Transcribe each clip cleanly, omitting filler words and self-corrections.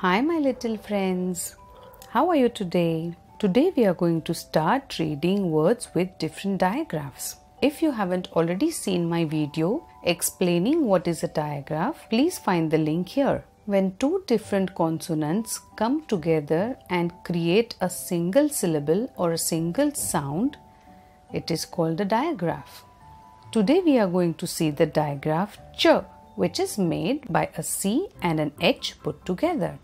Hi my little friends, how are you today? Today we are going to start reading words with different digraphs. If you haven't already seen my video explaining what is a digraph, please find the link here. When two different consonants come together and create a single syllable or a single sound, it is called a digraph. Today we are going to see the digraph ch, which is made by a C and an H put together.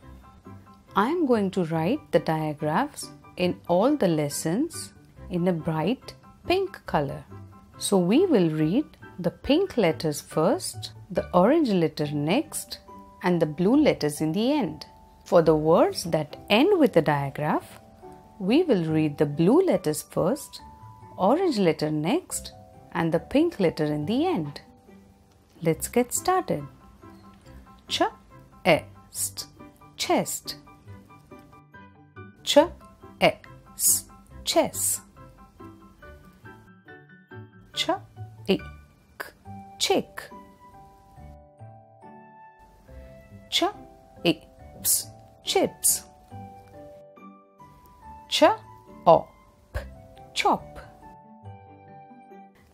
I am going to write the digraphs in all the lessons in a bright pink color. So we will read the pink letters first, the orange letter next, and the blue letters in the end. For the words that end with a digraph, we will read the blue letters first, orange letter next, and the pink letter in the end. Let's get started. Chest, chest. Chess, chess. Chick, chick. Chips, chips. Chop, chop.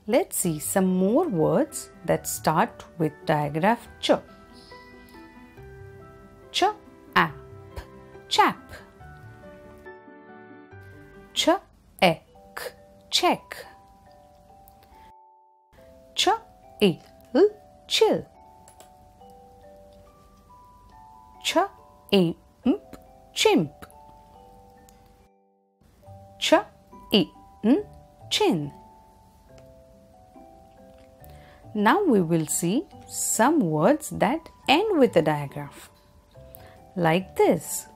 Let's see some more words that start with digraph ch. Chap, chap. Check, check. Chill, chill. Chimp. Chin. Now we will see some words that end with a digraph. Like this.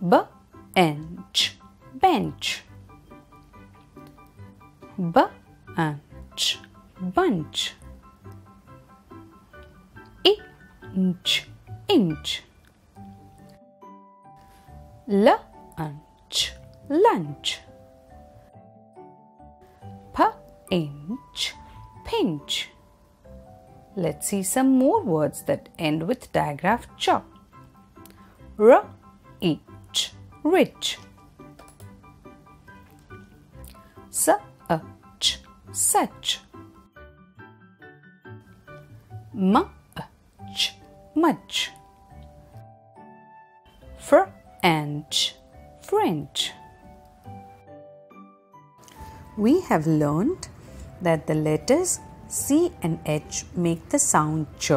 Bench, bench. Bunch, bunch. Inch, inch. Lunch, lunch. Pinch, pinch. Let's see some more words that end with digraph ch. Rich, rich. Such, such. Much, much. French, French. We have learned that the letters C and H make the sound ch,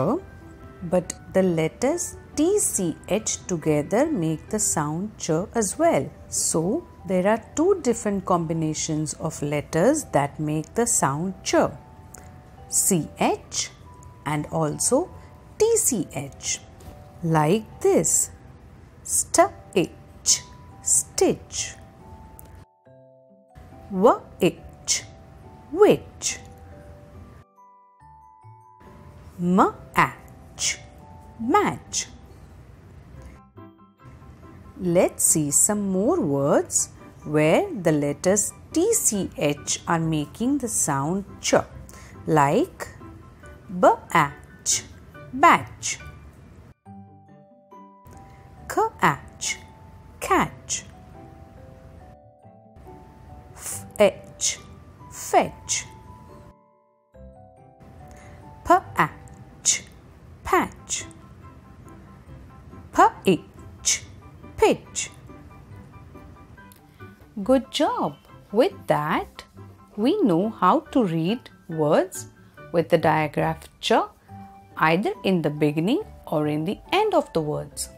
but the letters T, C, H together make the sound ch as well. So, there are two different combinations of letters that make the sound ch. CH and also TCH. Like this. Stitch, stitch. Witch, witch. Match, match. Let's see some more words where the letters TCH are making the sound ch, like batch, batch. Catch, catch. Fetch, fetch. Patch, patch. Pitch, pitch. Good job! With that, we know how to read words with the digraph ch either in the beginning or in the end of the words.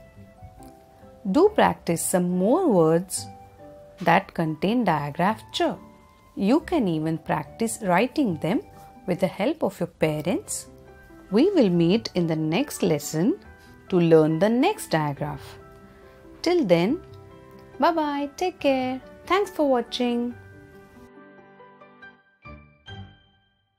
Do practice some more words that contain digraph ch. You can even practice writing them with the help of your parents. We will meet in the next lesson to learn the next digraph. Till then, bye bye, take care. Thanks for watching.